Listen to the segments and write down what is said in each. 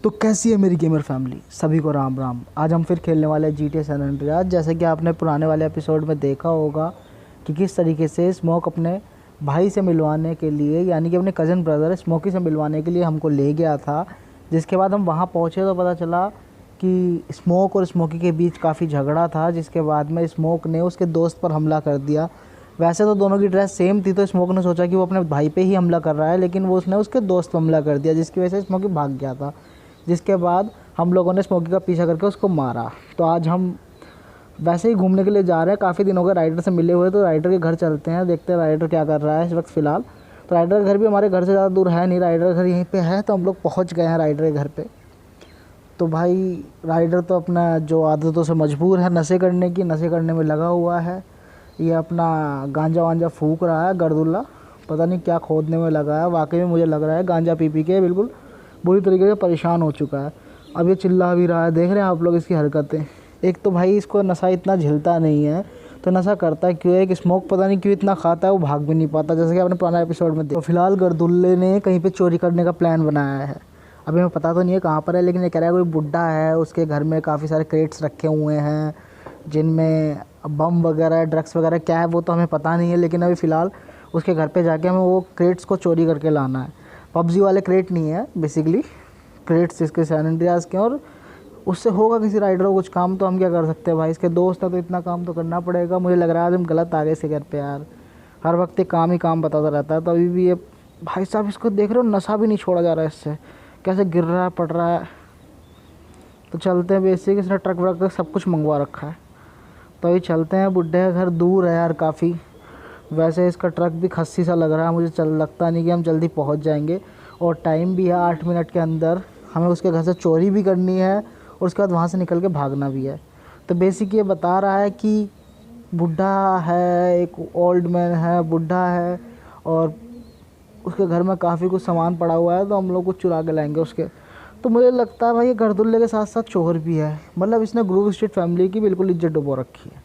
तो कैसी है मेरी गेमर फैमिली, सभी को राम राम। आज हम फिर खेलने वाले हैं GTA सैन एंड्रियास। जैसे कि आपने पुराने वाले एपिसोड में देखा होगा कि किस तरीके से स्मोक अपने भाई से मिलवाने के लिए, यानी कि अपने कज़न ब्रदर स्मोकी से मिलवाने के लिए हमको ले गया था। जिसके बाद हम वहाँ पहुँचे तो पता चला कि स्मोक और स्मोकी के बीच काफ़ी झगड़ा था, जिसके बाद में स्मोक ने उसके दोस्त पर हमला कर दिया। वैसे तो दोनों की ड्रेस सेम थी, तो स्मोक ने सोचा कि वो अपने भाई पे ही हमला कर रहा है, लेकिन वो उसने उसके दोस्त पर हमला कर दिया, जिसकी वजह से स्मोकी भाग गया था। जिसके बाद हम लोगों ने स्मोकी का पीछा करके उसको मारा। तो आज हम वैसे ही घूमने के लिए जा रहे हैं, काफ़ी दिनों के राइडर से मिले हुए, तो राइडर के घर चलते हैं, देखते हैं राइडर क्या कर रहा है इस वक्त फ़िलहाल। तो राइडर का घर भी हमारे घर से ज़्यादा दूर है नहीं, राइडर का घर यहीं पे है, तो हम लोग पहुंच गए हैं राइडर के घर पे। तो भाई राइडर तो अपना जो आदतों से मजबूर है, नशे करने में लगा हुआ है। ये अपना गांजा वांजा फूक रहा है, गर्दुल्ला पता नहीं क्या खोदने में लगा है। वाकई में मुझे लग रहा है गांजा पी पी के बिल्कुल बुरी तरीके से परेशान हो चुका है। अब ये चिल्ला भी रहा है, देख रहे हैं आप लोग इसकी हरकतें। एक तो भाई इसको नशा इतना झेलता नहीं है, तो नशा करता है क्यों है कि स्मोक पता नहीं क्यों इतना खाता है, वो भाग भी नहीं पाता, जैसे कि आपने पुराना एपिसोड में देखा। तो फिलहाल गर्दुल्ले ने कहीं पे चोरी करने का प्लान बनाया है। अभी हमें पता तो नहीं है कहाँ पर है, लेकिन ये कह रहा है कोई बुड्ढा है, उसके घर में काफ़ी सारे क्रेट्स रखे हुए हैं जिनमें बम वगैरह ड्रग्स वगैरह क्या है वो तो हमें पता नहीं है। लेकिन अभी फ़िलहाल उसके घर पे जाके हमें वो क्रेट्स को चोरी करके लाना है। पबजी वाले क्रेट नहीं है बेसिकली, क्रेट्स इसके सैन एंड्रियास के, और उससे होगा किसी राइडर को कुछ काम, तो हम क्या कर सकते हैं भाई। इसके दोस्त है तो इतना काम तो करना पड़ेगा। मुझे लग रहा है आज हम गलत आ गए इसके घर पे यार, हर वक्त एक काम ही काम बताता रहता है। तो अभी भी ये भाई साहब इसको देख रहे हो, नशा भी नहीं छोड़ा जा रहा है इससे, कैसे गिर रहा है पड़ रहा है। तो चलते हैं, बेसिक इसने ट्रक व्रक सब कुछ मंगवा रखा है। तो अभी चलते हैं। बुड्ढे का घर दूर है यार काफ़ी, वैसे इसका ट्रक भी खस्सी सा लग रहा है मुझे, लगता नहीं कि हम जल्दी पहुंच जाएंगे। और टाइम भी है 8 मिनट के अंदर, हमें उसके घर से चोरी भी करनी है और उसके बाद वहाँ से निकल के भागना भी है। तो बेसिक ये बता रहा है कि बुढ़ा है, एक ओल्ड मैन है, बुढ़ा है, और उसके घर में काफ़ी कुछ सामान पड़ा हुआ है, तो हम लोग कुछ चुरा के लाएंगे उसके। तो मुझे लगता है भाई ये गर्दुल्ले के साथ साथ चोर भी है, मतलब इसने ग्रुप स्ट्रीट फैमिली की बिल्कुल इज्जत डुबो रखी है।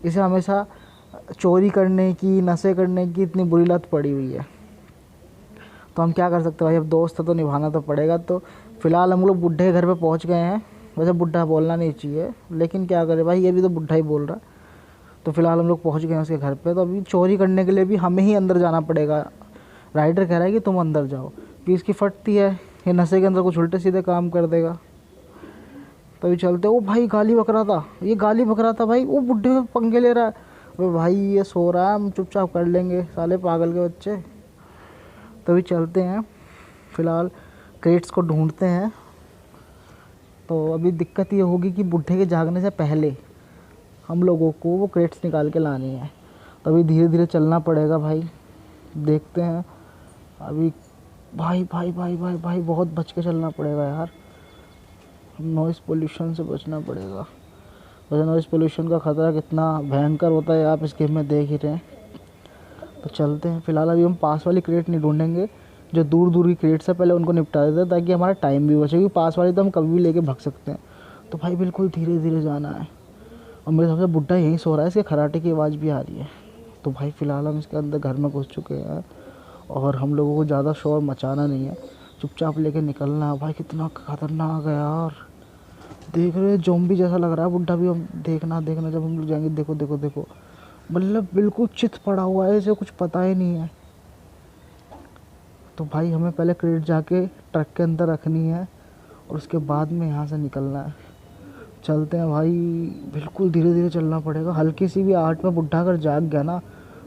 इसे हमेशा चोरी करने की, नशे करने की इतनी बुरी लत पड़ी हुई है। तो हम क्या कर सकते हैं भाई, अब दोस्त है तो निभाना तो पड़ेगा। तो फ़िलहाल हम लोग बुढ़े घर पे पहुंच गए हैं। वैसे बुढ़ा बोलना नहीं चाहिए, लेकिन क्या करें भाई, ये भी तो बुढ़ा ही बोल रहा है। तो फ़िलहाल हम लोग पहुंच गए हैं उसके घर पे। तो अभी चोरी करने के लिए भी हमें ही अंदर जाना पड़ेगा। राइडर कह रहा है कि तुम अंदर जाओ, कि इसकी फटती है, ये नशे के अंदर कुछ उल्टे सीधे काम कर देगा। तभी चलते। ओ भाई गाली बक रहा था, ये गाली बक रहा था भाई, वो बुढ़े को पंगे ले रहा है। अबे भाई ये सो रहा है, हम चुपचाप कर लेंगे, साले पागल के बच्चे। तभी चलते हैं, फ़िलहाल क्रेट्स को ढूंढते हैं। तो अभी दिक्कत ये होगी कि बुढ़े के जागने से पहले हम लोगों को वो क्रेट्स निकाल के लानी है। तो अभी धीरे धीरे चलना पड़ेगा भाई, देखते हैं अभी। भाई भाई भाई भाई भाई बहुत बच के चलना पड़ेगा यार, नॉइज़ पोल्यूशन से बचना पड़ेगा। वैसे नॉइज़ पोल्यूशन का ख़तरा कितना भयंकर होता है आप इस गेम में देख ही रहे हैं। तो चलते हैं। फ़िलहाल अभी हम पास वाली क्रेट नहीं ढूंढेंगे, जो दूर दूर की क्रेट्स है पहले उनको निपटा देते हैं, ताकि हमारा टाइम भी बचे, क्योंकि पास वाली तो हम कभी भी लेके भाग सकते हैं। तो भाई बिल्कुल धीरे धीरे जाना है। और मेरे हिसाब से बुड्ढा यहीं सो रहा है, इसके खराटे की आवाज़ भी आ रही है। तो भाई फ़िलहाल हम इसके अंदर घर में घुस चुके हैं, और हम लोगों को ज़्यादा शोर मचाना नहीं है, चुपचाप लेके निकलना है। भाई कितना खतरनाक है यार, देख रहे हो ज़ॉम्बी जैसा लग रहा है बुड्ढा भी। हम देखना जब हम लोग जाएंगे, देखो देखो देखो, मतलब बिल्कुल चित पड़ा हुआ है, इसे कुछ पता ही नहीं है। तो भाई हमें पहले क्रेट जाके ट्रक के अंदर रखनी है, और उसके बाद में यहाँ से निकलना है। चलते हैं भाई, बिल्कुल धीरे धीरे चलना पड़ेगा। हल्की सी भी आहट में बुड्ढा अगर जाग गया ना,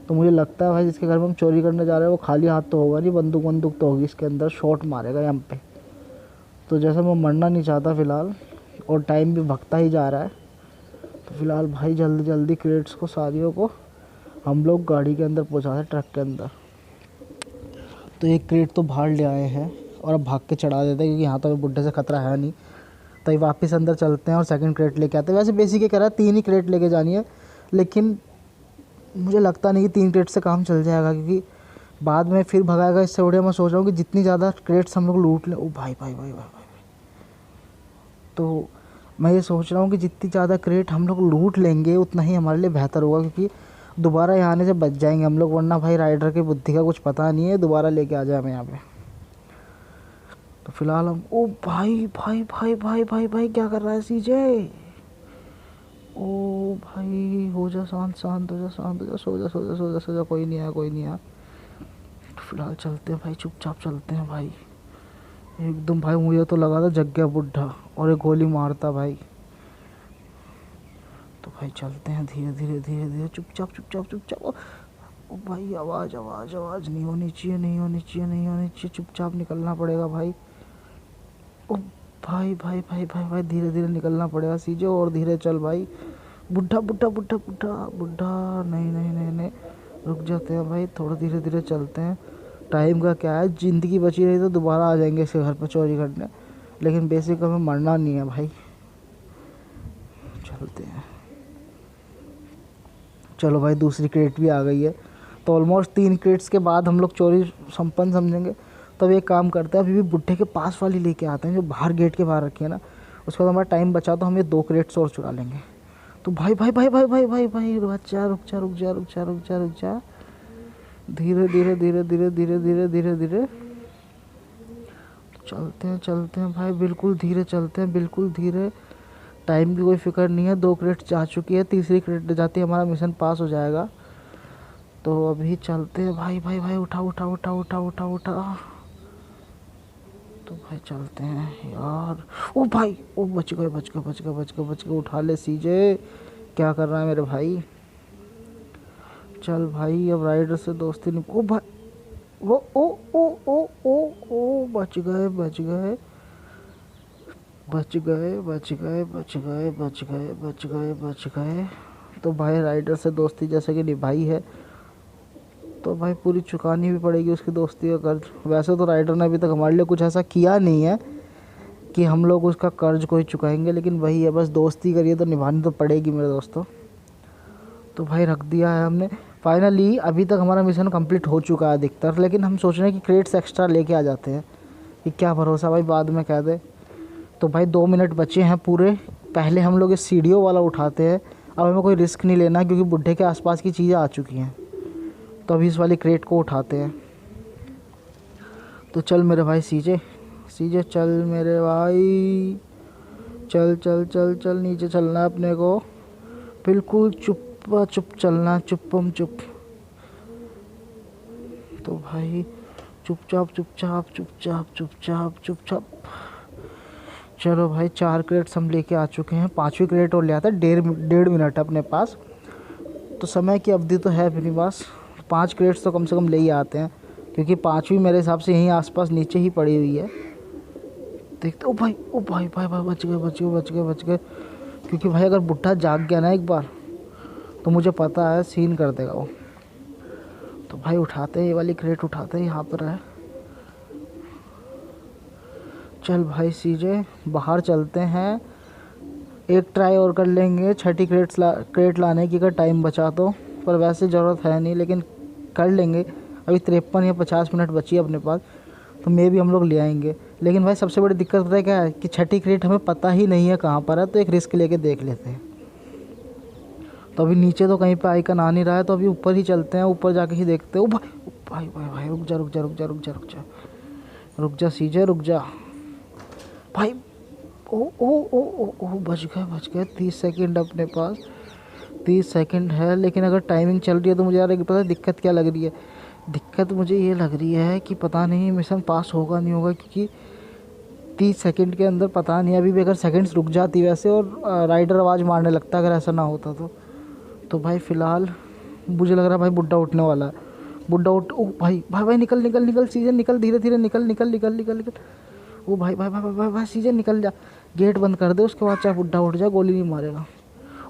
तो मुझे लगता है भाई जिसके घर में हम चोरी करने जा रहे हैं वो खाली हाथ तो होगा नहीं, बंदूक तो होगी इसके अंदर, शॉट मारेगा हम पे। तो जैसे मैं मरना नहीं चाहता फ़िलहाल, और टाइम भी भगता ही जा रहा है। तो फ़िलहाल भाई जल्दी जल्दी क्रेट्स को सारियों को हम लोग गाड़ी के अंदर पहुँचा दें, ट्रक के अंदर। तो एक क्रेट तो बाहर ले आए हैं, और अब भाग के चढ़ा देते हैं, क्योंकि यहाँ तो बुड्ढे से खतरा है नहीं। तो वापस अंदर चलते हैं और सेकंड क्रेट लेके आते हैं। वैसे बेसिक ये कह रहा है 3 ही क्रेट लेके जानी है, लेकिन मुझे लगता नहीं कि 3 क्रेट से काम चल जाएगा, क्योंकि बाद में फिर भगाएगा। इससे बढ़िया मैं सोच रहा हूँ कि जितनी ज़्यादा क्रेट्स हम लोग लूट लें। ओ भाई भाई भाई भाई भाई, तो मैं ये सोच रहा हूँ कि जितनी ज़्यादा क्रेट हम लोग लूट लेंगे उतना ही हमारे लिए बेहतर होगा, क्योंकि दोबारा यहाँ आने से बच जाएंगे हम लोग, वरना भाई राइडर की बुद्धि का कुछ पता नहीं है, दोबारा लेके आ जाए हमें यहाँ पे। तो फिलहाल हम, ओ भाई भाई भाई भाई भाई भाई क्या कर रहा है सीजे? ओ भाई हो जा शांत, शांत हो जा, शांत हो जा, सो जा सो जा सो जा सो जा, कोई नहीं आया कोई नहीं आया। तो फिलहाल चलते हैं भाई, चुपचाप चलते हैं भाई। एकदम भाई मुझे तो लगा था जग गया बुढ़ा और एक गोली मारता भाई। तो भाई चलते हैं धीरे धीरे धीरे धीरे, चुपचाप चुपचाप चुपचाप। ओ भाई आवाज़ आवाज़ आवाज़ नहीं होनी चाहिए, नहीं होनी चाहिए, नहीं होनी चाहिए, चुपचाप निकलना पड़ेगा भाई। ओ भाई भाई भाई भाई भाई धीरे धीरे निकलना पड़ेगा सीजे, और धीरे चल भाई। बुढ़ा बुढ़ा बुढ़ा बुढ़ा बुढ़ा, नहीं नहीं नहीं नहीं, रुक जाते हैं भाई, थोड़ा धीरे धीरे चलते हैं। टाइम का क्या है, ज़िंदगी बची रही तो दोबारा आ जाएंगे इसके घर पर चोरी करने, लेकिन बेसिक हमें मरना नहीं है भाई। चलते हैं, चलो भाई दूसरी क्रेट भी आ गई है। तो ऑलमोस्ट 3 क्रेट्स के बाद हम लोग चोरी संपन्न समझेंगे। तो अब एक काम करते हैं, अभी भी बुढ़े के पास वाली लेके आते हैं जो बाहर गेट के बाहर रखी है ना। उसके बाद हमारा टाइम बचा तो हम ये 2 क्रेट्स और चुरा लेंगे। तो भाई भाई भाई भाई भाई भाई भाई रुक जा रुक जा रुक जा रुक जा रुक जा रुक जा, धीरे धीरे धीरे धीरे धीरे धीरे धीरे धीरे चलते हैं भाई, बिल्कुल धीरे चलते हैं, बिल्कुल धीरे। टाइम की कोई फिक्र नहीं है, 2 क्रेट जा चुकी है, तीसरी क्रेट जाती है हमारा मिशन पास हो जाएगा। तो अभी चलते हैं भाई भाई भाई, उठा उठा उठा उठा उठा उठा। तो भाई चलते हैं यार। ओ भाई ओ बच गए बच गए बच गए बच गए बच गए, उठा ले सीजे, क्या कर रहा है मेरे भाई? चल भाई अब राइडर से दोस्ती नहीं। ओ भाई वो ओ बच गए बच गए बच गए बच गए बच गए बच गए बच गए बच गए। तो भाई राइडर से दोस्ती जैसे कि निभाई है, तो भाई पूरी चुकानी भी पड़ेगी उसकी दोस्ती का कर्ज। वैसे तो राइडर ने अभी तक हमारे लिए कुछ ऐसा किया नहीं है कि हम लोग उसका कर्ज कोई चुकाएंगे, लेकिन वही है, बस दोस्ती करिए तो निभानी तो पड़ेगी मेरे दोस्तों। तो भाई रख दिया है हमने फाइनली। अभी तक हमारा मिशन कंप्लीट हो चुका है अधिकतर, लेकिन हम सोच रहे हैं कि क्रेट्स एक्स्ट्रा लेके आ जाते हैं, कि क्या भरोसा भाई बाद में कह दे। तो भाई 2 मिनट बचे हैं पूरे, पहले हम लोग इस सीढ़ियों वाला उठाते हैं। अब हमें कोई रिस्क नहीं लेना क्योंकि बुढ़े के आसपास की चीज़ें आ चुकी हैं। तो अभी इस वाली क्रेट को उठाते हैं। तो चल मेरे भाई सीजे, सीजे चल मेरे भाई, चल चल चल चल, नीचे चलना है अपने को, बिल्कुल चुप चुप चलना, चुप्पम चुप। तो भाई चुपचाप चुपचाप चुपचाप चुपचाप चुपचाप। चलो भाई 4 क्रेट्स हम लेके आ चुके हैं, 5वीं क्रेट और ले आता है। 1.5 मिनट है अपने पास, तो समय की अवधि तो है अपने पास। 5 क्रेट्स तो कम से कम ले ही आते हैं, क्योंकि 5वीं मेरे हिसाब से यहीं आसपास नीचे ही पड़ी हुई है। देखते, ओ भाई ओ भाई भाई भाई बच गए बच गए बच गए बच गए। क्योंकि भाई अगर बुढ़ा जाग गया ना एक बार, तो मुझे पता है सीन कर देगा वो। तो भाई उठाते हैं ये वाली क्रेट, उठाते हैं, यहाँ पर है। चल भाई सीजे बाहर चलते हैं, एक ट्राई और कर लेंगे 6ठी क्रेट लाने की अगर टाइम बचा तो, पर वैसे ज़रूरत है नहीं, लेकिन कर लेंगे। अभी 53 या 50 मिनट बची है अपने पास, तो मे भी हम लोग ले आएंगे। लेकिन भाई सबसे बड़ी दिक्कत पता है क्या है, कि 6ठी क्रेट हमें पता ही नहीं है कहाँ पर है, तो एक रिस्क लेके देख लेते हैं। तो अभी नीचे तो कहीं पे आइकन आ नहीं रहा है, तो अभी ऊपर ही चलते हैं, ऊपर जाके ही देखते हैं। ओ भाई भाई भाई भाई रुक जा रुक जा रुक जा रुक जा रुक जा रुक जा सीजे रुक जा भाई। ओ बच गए 30 सेकंड अपने पास, 30 सेकंड है। लेकिन अगर टाइमिंग चल रही है तो मुझे यार पता है दिक्कत क्या लग रही है। दिक्कत मुझे ये लग रही है कि पता नहीं मिशन पास होगा नहीं होगा, क्योंकि 30 सेकंड के अंदर पता नहीं, अभी भी अगर सेकंड्स रुक जाती वैसे और राइडर आवाज़ मारने लगता अगर ऐसा ना होता तो भाई फ़िलहाल मुझे लग रहा है भाई बुड्ढा उठने वाला है। बुड्ढा उठ, ओ भाई भाई भाई निकल निकल निकल सीजन निकल, धीरे धीरे निकल निकल निकल निकल निकल। ओ भाई भाई भाई भाई भाई सीजन निकल जा, गेट बंद कर दे, उसके बाद चाहे बुड्ढा उठ जाए गोली नहीं मारेगा।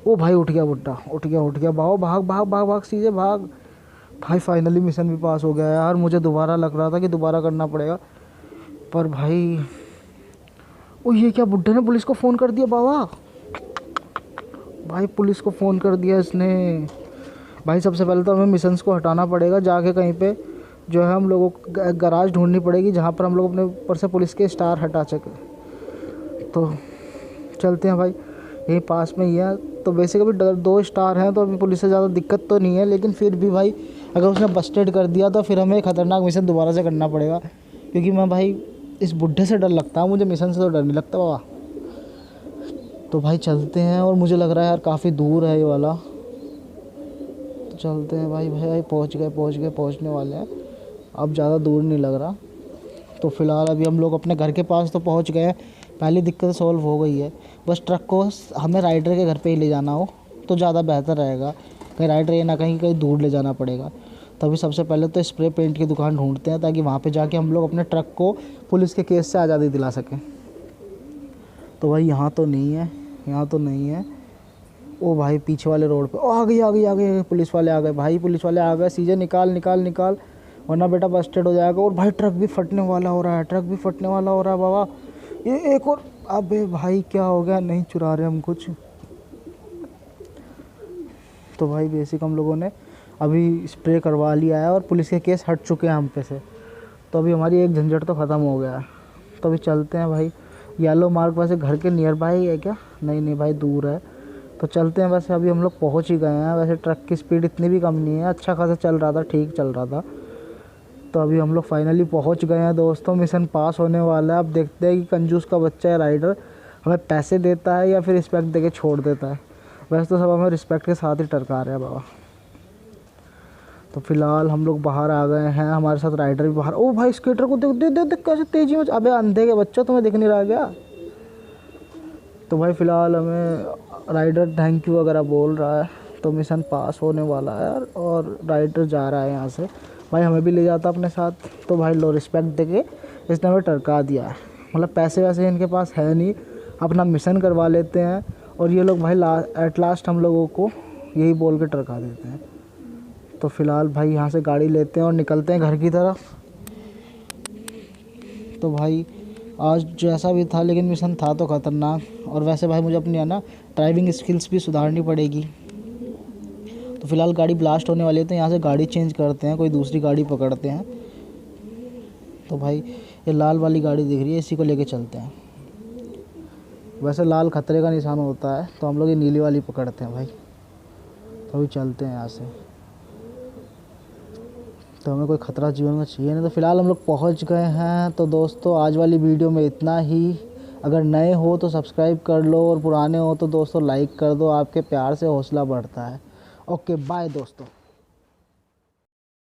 ओ भाई उठ गया बुड्ढा, उठ गया भागो, भाग भाग भाग भाग सीजे भाग। भाई फाइनली मिशन भी पास हो गया यार। मुझे दोबारा लग रहा था कि दोबारा करना पड़ेगा, पर भाई ओ ये क्या, बुड्ढे ने पुलिस को फ़ोन कर दिया बाबा। भाई पुलिस को फ़ोन कर दिया इसने। भाई सबसे पहले तो हमें मिशंस को हटाना पड़ेगा, जाके कहीं पे जो है हम लोगों को गराज ढूंढनी पड़ेगी जहाँ पर हम लोग अपने ऊपर से पुलिस के स्टार हटा सकें। तो चलते हैं भाई, यहीं पास में ही है। तो बेसिकली 2 स्टार हैं, तो अभी पुलिस से ज़्यादा दिक्कत तो नहीं है, लेकिन फिर भी भाई अगर उसने बस्टेड कर दिया तो फिर हमें ख़तरनाक मिशन दोबारा से करना पड़ेगा। क्योंकि मैं भाई इस बुढ़े से डर लगता है मुझे, मिशन से तो डर नहीं लगता बाबा। तो भाई चलते हैं, और मुझे लग रहा है यार काफ़ी दूर है ये वाला। तो चलते हैं भाई। भाई पहुँचने वाले हैं, अब ज़्यादा दूर नहीं लग रहा। तो फ़िलहाल अभी हम लोग अपने घर के पास तो पहुंच गए हैं। पहली दिक्कत सॉल्व हो गई है, बस ट्रक को हमें राइडर के घर पे ही ले जाना हो तो ज़्यादा बेहतर रहेगा, कहीं राइडर ये ना कहीं दूर ले जाना पड़ेगा। तो अभी सबसे पहले तो स्प्रे पेंट की दुकान ढूंढते हैं, ताकि वहाँ पे जाके हम लोग अपने ट्रक को पुलिस के केस से आज़ादी दिला सकें। तो भाई यहाँ तो नहीं है, यहाँ तो नहीं है। ओ भाई पीछे वाले रोड पे आ गई पुलिस वाले आ गए भाई, पुलिस वाले आ गए। सीधे निकाल वरना बेटा बस्टेड हो जाएगा। और भाई ट्रक भी फटने वाला हो रहा है, बाबा। ये एक और, अबे भाई क्या हो गया, नहीं चुरा रहे हम कुछ। तो भाई बेसिक हम लोगों ने अभी स्प्रे करवा लिया है और पुलिस के केस हट चुके हैं हम पे से। तो अभी हमारी एक झंझट तो ख़त्म हो गया है। तो अभी चलते हैं भाई। येलो मार्क वैसे घर के नियर बाय है क्या? नहीं भाई दूर है। तो चलते हैं। वैसे अभी हम लोग पहुंच ही गए हैं। वैसे ट्रक की स्पीड इतनी भी कम नहीं है, अच्छा खासा चल रहा था, ठीक चल रहा था। तो अभी हम लोग फाइनली पहुंच गए हैं दोस्तों। मिशन पास होने वाला है। अब देखते हैं कि कंजूस का बच्चा है राइडर हमें पैसे देता है या फिर रिस्पेक्ट देके छोड़ देता है। वैसे तो सब हमें रिस्पेक्ट के साथ ही टरका रहे हैं बाबा। तो फिलहाल हम लोग बाहर आ गए हैं, हमारे साथ राइडर भी बाहर। ओ भाई स्केटर को देख कैसे तेजी में। अबे अंधे के बच्चों, तुम्हें दिख नहीं रहा क्या? तो भाई फ़िलहाल हमें राइडर थैंक यू वगैरह बोल रहा है। तो मिशन पास होने वाला है यार, और राइडर जा रहा है यहाँ से। भाई हमें भी ले जाता अपने साथ। तो भाई लो रिस्पेक्ट देके इसने हमें टरका दिया है। मतलब पैसे वैसे इनके पास है नहीं, अपना मिशन करवा लेते हैं। और ये लोग भाई एट लास्ट हम लोगों को यही बोल के टरका देते हैं। तो फ़िलहाल भाई यहाँ से गाड़ी लेते हैं और निकलते हैं घर की तरफ। तो भाई आज जैसा भी था, लेकिन मिशन था तो ख़तरनाक। और वैसे भाई मुझे अपनी है ना ड्राइविंग स्किल्स भी सुधारनी पड़ेगी। तो फ़िलहाल गाड़ी ब्लास्ट होने वाली है, तो यहाँ से गाड़ी चेंज करते हैं, कोई दूसरी गाड़ी पकड़ते हैं। तो भाई ये लाल वाली गाड़ी दिख रही है, इसी को लेके चलते हैं। वैसे लाल खतरे का निशान होता है, तो हम लोग ये नीली वाली पकड़ते हैं भाई। तो अभी चलते हैं यहाँ से। तो हमें कोई ख़तरा जीवन में चाहिए नहीं। तो फ़िलहाल हम लोग पहुँच गए हैं। तो दोस्तों आज वाली वीडियो में इतना ही। अगर नए हो तो सब्सक्राइब कर लो, और पुराने हो तो दोस्तों लाइक कर दो। आपके प्यार से हौसला बढ़ता है। ओके बाय दोस्तों।